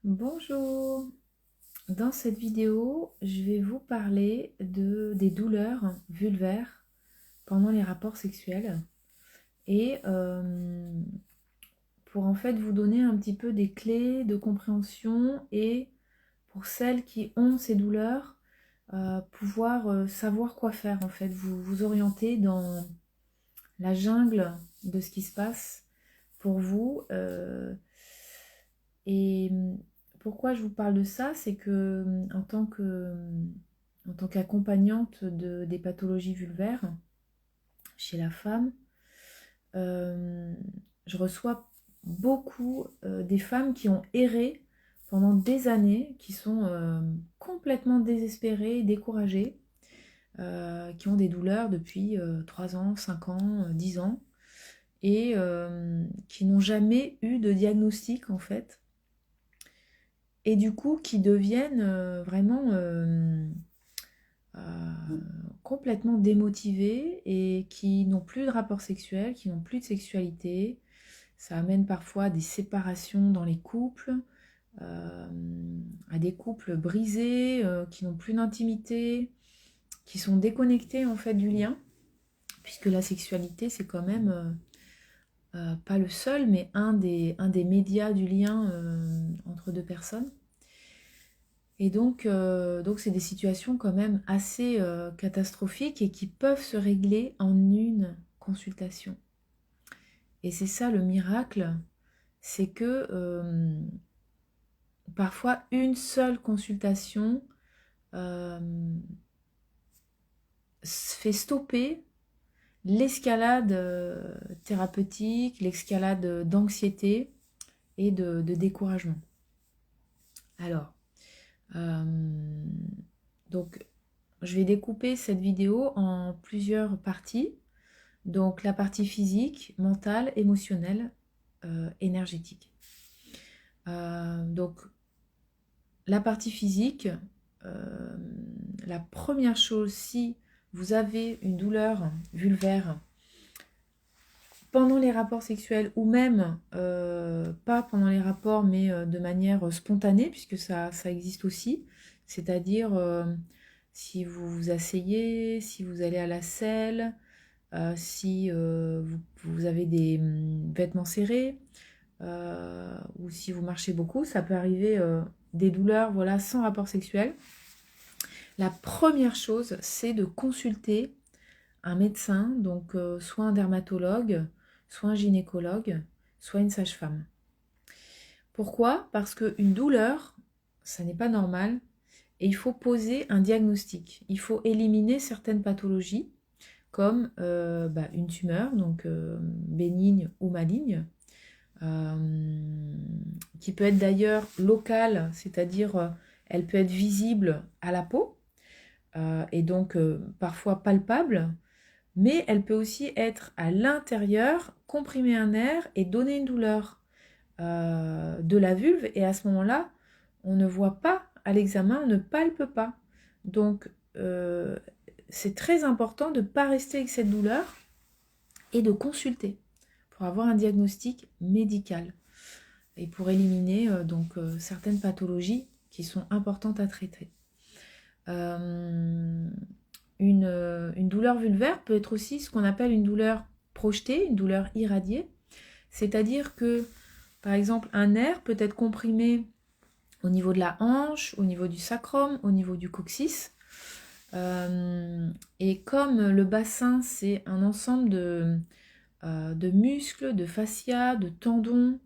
Bonjour, dans cette vidéo, je vais vous parler des douleurs vulvaires pendant les rapports sexuels et pour en fait vous donner un petit peu des clés de compréhension et pour celles qui ont ces douleurs, pouvoir savoir quoi faire en fait, vous orienter dans la jungle de ce qui se passe pour vous. Et pourquoi je vous parle de ça, c'est que en tant qu'accompagnante des pathologies vulvaires chez la femme, euh, je reçois beaucoup des femmes qui ont erré pendant des années, qui sont complètement désespérées, découragées, qui ont des douleurs depuis 3 ans, 5 ans, 10 ans, et qui n'ont jamais eu de diagnostic en fait, et du coup qui deviennent vraiment euh, complètement démotivés et qui n'ont plus de rapport sexuel, qui n'ont plus de sexualité. Ça amène parfois à des séparations dans les couples, euh, à des couples brisés, qui n'ont plus d'intimité, qui sont déconnectés en fait du lien, puisque la sexualité c'est quand même pas le seul, mais un des médias du lien entre deux personnes. Et donc c'est des situations quand même assez catastrophiques et qui peuvent se régler en une consultation. Et c'est ça le miracle, c'est que parfois une seule consultation euh, fait stopper l'escalade thérapeutique, l'escalade d'anxiété et de découragement. Alors, euh, donc je vais découper cette vidéo en plusieurs parties. Donc la partie physique, mentale, émotionnelle, énergétique. Donc la partie physique, euh, la première chose, si vous avez une douleur vulvaire pendant les rapports sexuels ou même pas pendant les rapports mais de manière spontanée, puisque ça existe aussi, c'est-à-dire si vous vous asseyez, si vous allez à la selle, si vous avez des vêtements serrés, ou si vous marchez beaucoup, ça peut arriver des douleurs voilà, sans rapport sexuel. La première chose, c'est de consulter un médecin, donc soit un dermatologue, soit un gynécologue, soit une sage-femme. Pourquoi? Parce qu'une douleur, ça n'est pas normal et il faut poser un diagnostic. Il faut éliminer certaines pathologies comme une tumeur, donc bénigne ou maligne, qui peut être d'ailleurs locale, c'est-à-dire elle peut être visible à la peau et donc parfois palpable, mais elle peut aussi être à l'intérieur, comprimer un nerf et donner une douleur de la vulve, et à ce moment-là, on ne voit pas à l'examen, on ne palpe pas. Donc c'est très important de ne pas rester avec cette douleur et de consulter pour avoir un diagnostic médical et pour éliminer certaines pathologies qui sont importantes à traiter. Une douleur vulvaire peut être aussi ce qu'on appelle une douleur projetée, une douleur irradiée, c'est-à-dire que, par exemple, un nerf peut être comprimé au niveau de la hanche, au niveau du sacrum, au niveau du coccyx. Et comme le bassin, c'est un ensemble de muscles, de fascia, de tendons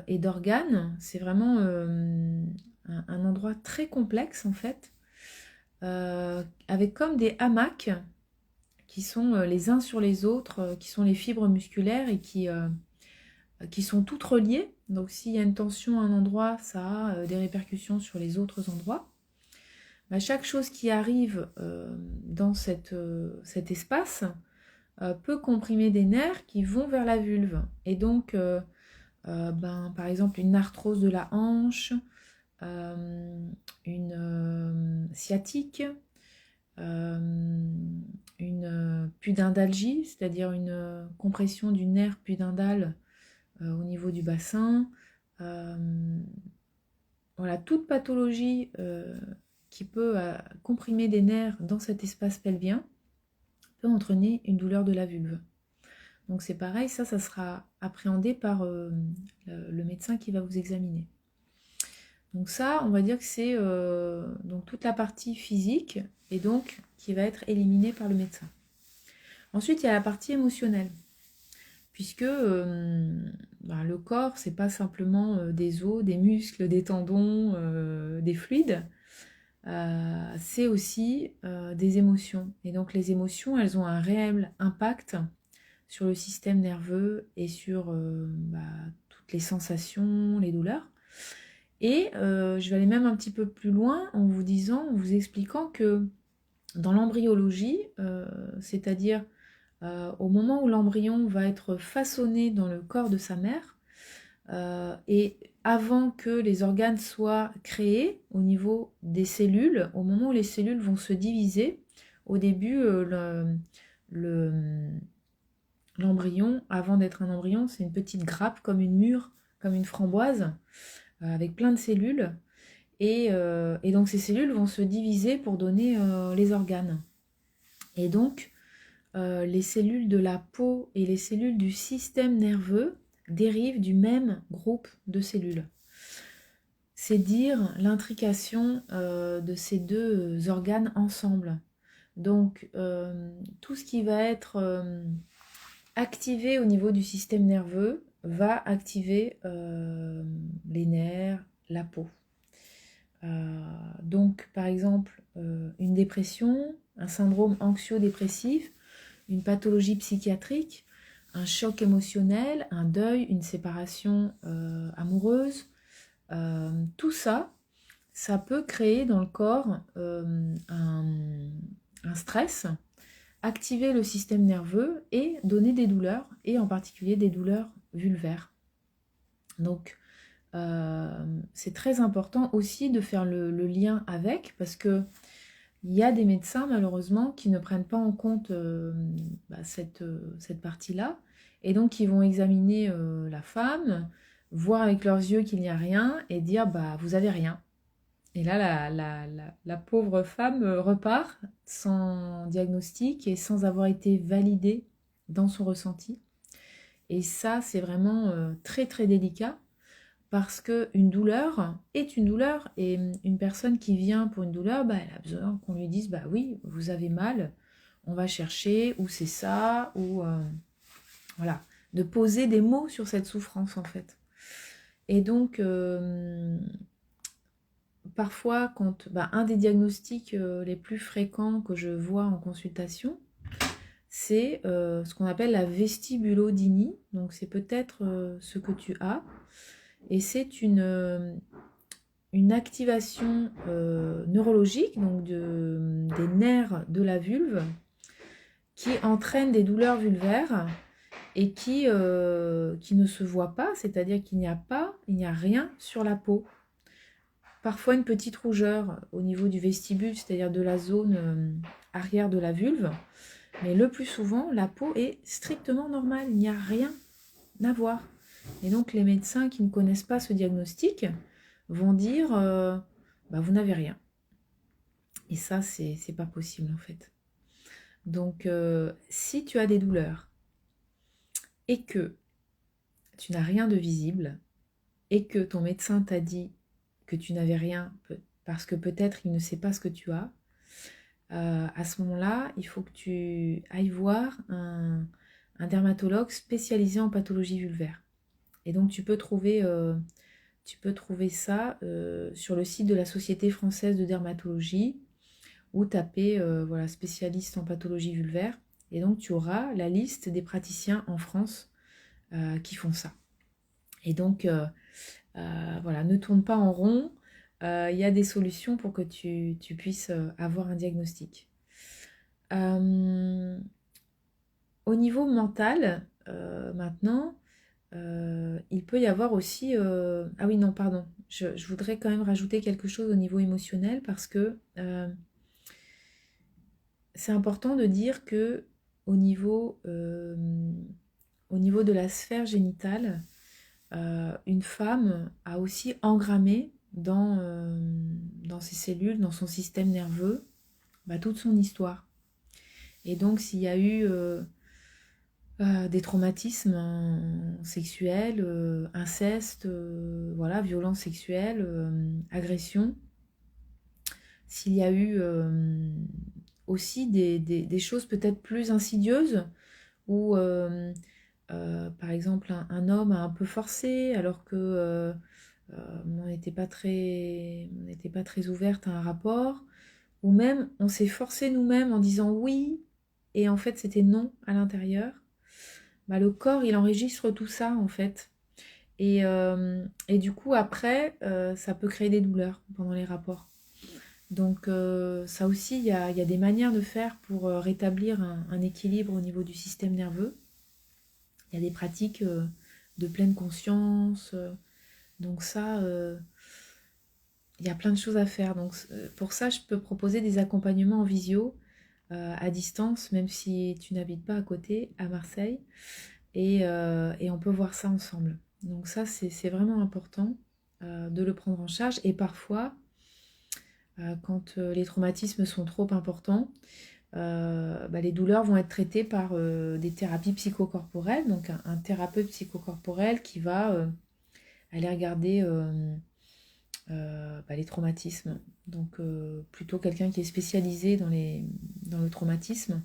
et d'organes, c'est vraiment un endroit très complexe en fait, avec comme des hamacs qui sont les uns sur les autres, qui sont les fibres musculaires et qui sont toutes reliées. Donc s'il y a une tension à un endroit, ça a des répercussions sur les autres endroits. Chaque chose qui arrive dans cet espace peut comprimer des nerfs qui vont vers la vulve. Et donc, par exemple, une arthrose de la hanche, une sciatique, une pudendalgie, c'est-à-dire une compression du nerf pudendal au niveau du bassin, voilà, toute pathologie qui peut comprimer des nerfs dans cet espace pelvien peut entraîner une douleur de la vulve. Donc c'est pareil, ça sera appréhendé par le médecin qui va vous examiner. Donc ça, on va dire que c'est donc toute la partie physique et donc qui va être éliminée par le médecin. Ensuite, il y a la partie émotionnelle, puisque le corps, c'est pas simplement des os, des muscles, des tendons, des fluides, c'est aussi des émotions. Et donc les émotions, elles ont un réel impact sur le système nerveux et sur toutes les sensations, les douleurs. Et je vais aller même un petit peu plus loin en vous expliquant que dans l'embryologie, c'est-à-dire au moment où l'embryon va être façonné dans le corps de sa mère, et avant que les organes soient créés au niveau des cellules, au moment où les cellules vont se diviser, au début, l'embryon, avant d'être un embryon, c'est une petite grappe comme une mûre, comme une framboise, avec plein de cellules. Et donc ces cellules vont se diviser pour donner les organes. Et donc les cellules de la peau et les cellules du système nerveux dérivent du même groupe de cellules. C'est dire l'intrication de ces deux organes ensemble. Donc tout ce qui va être activé au niveau du système nerveux va activer les nerfs, la peau. Donc par exemple une dépression, un syndrome anxio-dépressif, une pathologie psychiatrique, un choc émotionnel, un deuil, une séparation amoureuse, tout ça, ça peut créer dans le corps un stress, activer le système nerveux et donner des douleurs, et en particulier des douleurs vulvaires. Donc c'est très important aussi de faire le lien avec, parce que il y a des médecins malheureusement qui ne prennent pas en compte cette partie-là, et donc ils vont examiner la femme, voir avec leurs yeux qu'il n'y a rien et dire vous avez rien. Et là la pauvre femme repart sans diagnostic et sans avoir été validée dans son ressenti. Et ça c'est vraiment très très délicat, parce qu'une douleur est une douleur, et une personne qui vient pour une douleur, elle a besoin qu'on lui dise oui, vous avez mal, on va chercher où c'est ça, ou voilà, de poser des mots sur cette souffrance en fait. Et donc parfois quand un des diagnostics les plus fréquents que je vois en consultation, c'est ce qu'on appelle la vestibulodynie. Donc c'est peut-être ce que tu as. Et c'est une activation neurologique, donc des nerfs de la vulve, qui entraîne des douleurs vulvaires et qui ne se voit pas, c'est-à-dire qu'il n'y a rien sur la peau. Parfois une petite rougeur au niveau du vestibule, c'est-à-dire de la zone arrière de la vulve, mais le plus souvent, la peau est strictement normale, il n'y a rien à voir. Et donc les médecins qui ne connaissent pas ce diagnostic vont dire vous n'avez rien. Et ça, c'est pas possible en fait. Donc si tu as des douleurs et que tu n'as rien de visible et que ton médecin t'a dit que tu n'avais rien parce que peut-être il ne sait pas ce que tu as, à ce moment-là, il faut que tu ailles voir un dermatologue spécialisé en pathologie vulvaire. Et donc tu peux trouver ça sur le site de la Société française de dermatologie, ou taper spécialiste en pathologie vulvaire, et donc tu auras la liste des praticiens en France qui font ça. Et donc ne tourne pas en rond, il y a des solutions pour que tu puisses avoir un diagnostic. Au niveau mental, maintenant, il peut y avoir aussi... Ah oui, non, pardon. Je voudrais quand même rajouter quelque chose au niveau émotionnel, parce que c'est important de dire que au niveau de la sphère génitale, une femme a aussi engrammé dans ses cellules, dans son système nerveux, toute son histoire. Et donc s'il y a eu des traumatismes sexuels, inceste, voilà, violence sexuelle, agression, s'il y a eu aussi des choses peut-être plus insidieuses, où par exemple un homme a un peu forcé alors que on n'était pas très ouverte à un rapport, ou même on s'est forcé nous-mêmes en disant oui et en fait c'était non à l'intérieur. Le corps il enregistre tout ça en fait, et du coup après ça peut créer des douleurs pendant les rapports. Donc ça aussi il y a des manières de faire pour rétablir un équilibre au niveau du système nerveux. Il y a des pratiques de pleine conscience, donc ça il y a plein de choses à faire. Donc pour ça je peux proposer des accompagnements en visio à distance, même si tu n'habites pas à côté, à Marseille. Et on peut voir ça ensemble. Donc ça, c'est vraiment important de le prendre en charge. Et parfois, quand les traumatismes sont trop importants, les douleurs vont être traitées par des thérapies psychocorporelles. Donc un thérapeute psychocorporel qui va aller regarder les traumatismes. Donc plutôt quelqu'un qui est spécialisé dans le traumatisme.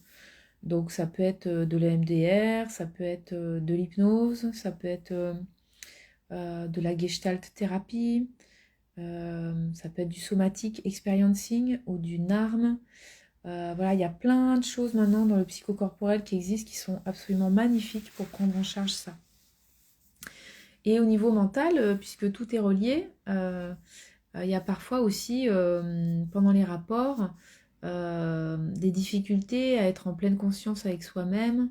Donc ça peut être de l'EMDR, ça peut être de l'hypnose, ça peut être de la gestalt thérapie, ça peut être du somatic experiencing ou du NARM. Voilà, il y a plein de choses maintenant dans le psychocorporel qui existent, qui sont absolument magnifiques pour prendre en charge ça. Et au niveau mental, puisque tout est relié, il y a parfois aussi, pendant les rapports, des difficultés à être en pleine conscience avec soi-même.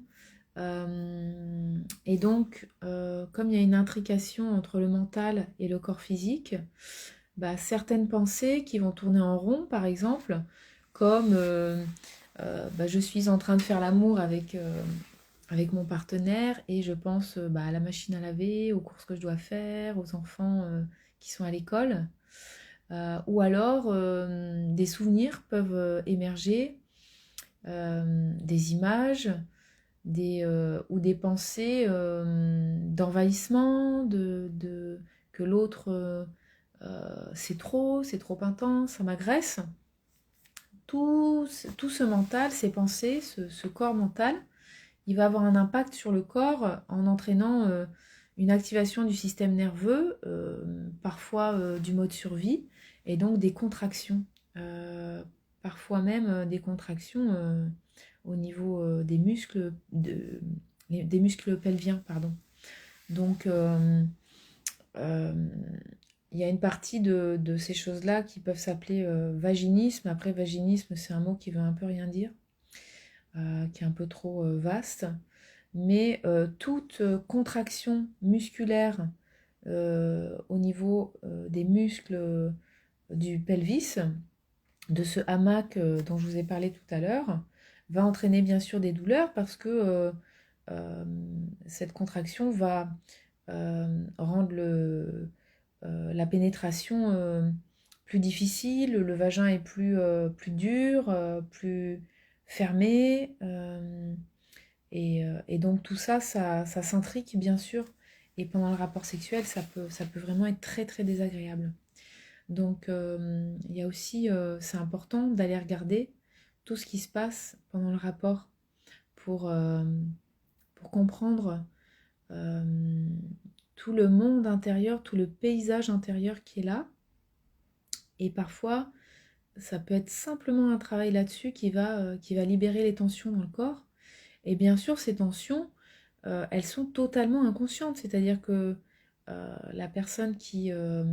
Et donc, comme il y a une intrication entre le mental et le corps physique, certaines pensées qui vont tourner en rond, par exemple, comme je suis en train de faire l'amour avec mon partenaire et je pense à la machine à laver, aux courses que je dois faire, aux enfants qui sont à l'école. Ou alors, des souvenirs peuvent émerger, des images, ou des pensées d'envahissement, que l'autre c'est trop intense, ça m'agresse. Tout ce mental, ces pensées, ce corps mental, il va avoir un impact sur le corps en entraînant une activation du système nerveux, parfois du mode survie, et donc des contractions, parfois même des contractions au niveau des muscles, des muscles pelviens, pardon. Donc, il y a une partie de ces choses-là qui peuvent s'appeler vaginisme. Après, vaginisme, c'est un mot qui veut un peu rien dire, qui est un peu trop vaste. Mais toute contraction musculaire au niveau des muscles du pelvis, de ce hamac dont je vous ai parlé tout à l'heure, va entraîner bien sûr des douleurs parce que cette contraction va rendre la pénétration plus difficile, le vagin est plus dur, plus fermé, et donc tout ça, ça s'intrique bien sûr, et pendant le rapport sexuel, ça peut vraiment être très très désagréable. Donc il y a aussi, c'est important d'aller regarder tout ce qui se passe pendant le rapport pour comprendre tout le monde intérieur, tout le paysage intérieur qui est là. Et parfois, ça peut être simplement un travail là-dessus qui va libérer les tensions dans le corps. Et bien sûr, ces tensions, elles sont totalement inconscientes. C'est-à-dire que la personne qui a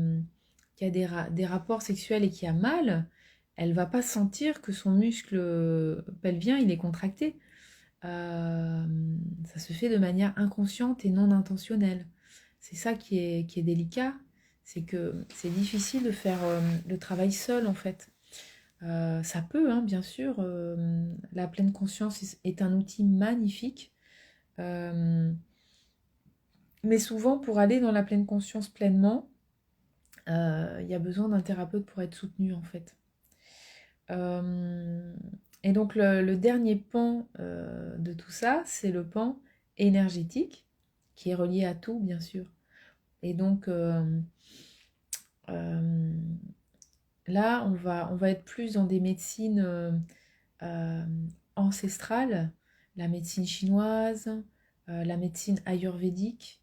des rapports sexuels et qui a mal, elle va pas sentir que son muscle pelvien, il est contracté. Ça se fait de manière inconsciente et non intentionnelle. C'est ça qui est délicat, c'est que c'est difficile de faire le travail seul en fait. Ça peut, hein, bien sûr, la pleine conscience est un outil magnifique, mais souvent pour aller dans la pleine conscience pleinement, il y a besoin d'un thérapeute pour être soutenu en fait. Et donc le dernier pan de tout ça, c'est le pan énergétique, qui est relié à tout, bien sûr. Et donc là, on va être plus dans des médecines euh, ancestrales, la médecine chinoise, la médecine ayurvédique,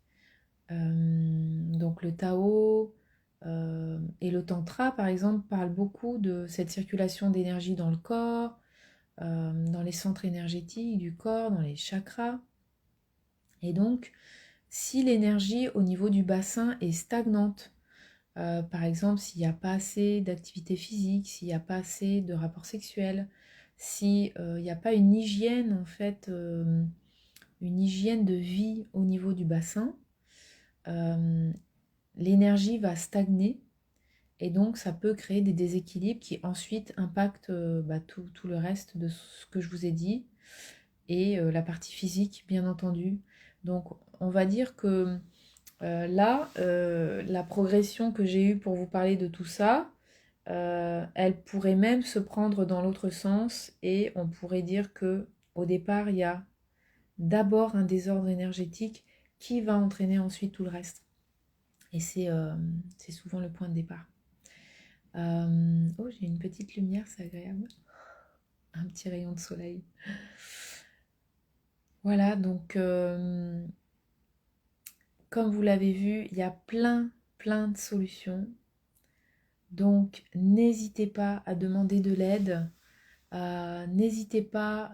donc le Tao et le Tantra, par exemple, parlent beaucoup de cette circulation d'énergie dans le corps, dans les centres énergétiques du corps, dans les chakras. Et donc, si l'énergie au niveau du bassin est stagnante, par exemple, s'il n'y a pas assez d'activité physique, s'il n'y a pas assez de rapports sexuels, s'il n'y a pas une hygiène, en fait, une hygiène de vie au niveau du bassin, l'énergie va stagner et donc ça peut créer des déséquilibres qui ensuite impactent tout le reste de ce que je vous ai dit et la partie physique, bien entendu. Donc, on va dire que la progression que j'ai eue pour vous parler de tout ça, elle pourrait même se prendre dans l'autre sens et on pourrait dire que au départ, il y a d'abord un désordre énergétique qui va entraîner ensuite tout le reste. Et c'est souvent le point de départ. Oh, j'ai une petite lumière, c'est agréable. Un petit rayon de soleil. Voilà, donc comme vous l'avez vu, il y a plein de solutions. Donc, n'hésitez pas à demander de l'aide. N'hésitez pas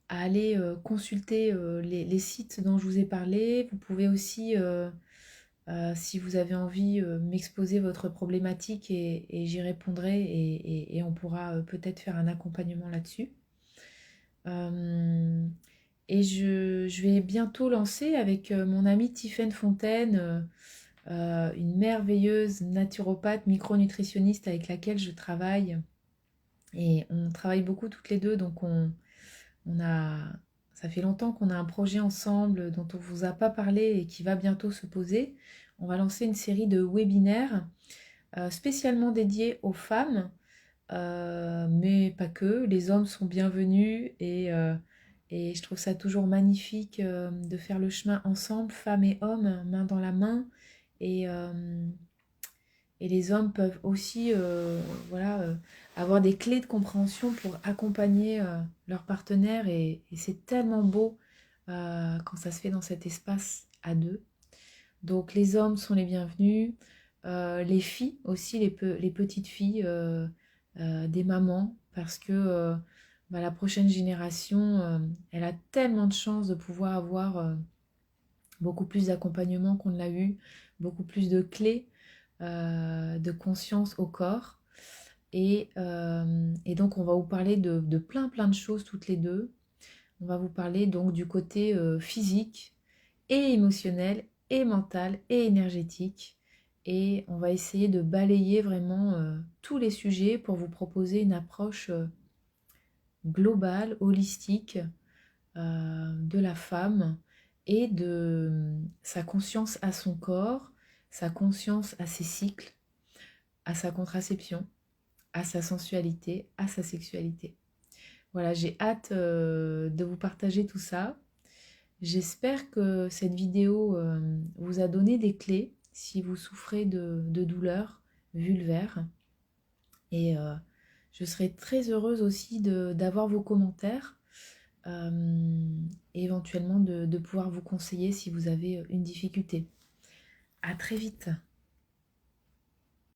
à aller consulter les sites dont je vous ai parlé. Vous pouvez aussi, si vous avez envie, m'exposer votre problématique et j'y répondrai et on pourra peut-être faire un accompagnement là-dessus. Et je vais bientôt lancer avec mon amie Tiffaine Fontaine, une merveilleuse naturopathe micronutritionniste avec laquelle je travaille. Et on travaille beaucoup toutes les deux, donc on a, ça fait longtemps qu'on a un projet ensemble dont on ne vous a pas parlé et qui va bientôt se poser. On va lancer une série de webinaires spécialement dédiés aux femmes, mais pas que. Les hommes sont bienvenus et je trouve ça toujours magnifique de faire le chemin ensemble, femmes et hommes, main dans la main. Et, et les hommes peuvent aussi voilà, avoir des clés de compréhension pour accompagner leur partenaire. Et c'est tellement beau quand ça se fait dans cet espace à deux. Donc les hommes sont les bienvenus. Les filles aussi, les petites filles des mamans, parce que la prochaine génération, elle a tellement de chance de pouvoir avoir beaucoup plus d'accompagnement qu'on ne l'a eu, beaucoup plus de clés de conscience au corps. Et donc on va vous parler de plein de choses toutes les deux. On va vous parler donc du côté physique et émotionnel et mental et énergétique. Et on va essayer de balayer vraiment tous les sujets pour vous proposer une approche globale, holistique de la femme et de sa conscience à son corps, sa conscience à ses cycles, à sa contraception, à sa sensualité, à sa sexualité. Voilà, j'ai hâte de vous partager tout ça. J'espère que cette vidéo vous a donné des clés si vous souffrez de douleurs vulvaires. Et je serai très heureuse aussi d'avoir vos commentaires et éventuellement de pouvoir vous conseiller si vous avez une difficulté. À très vite.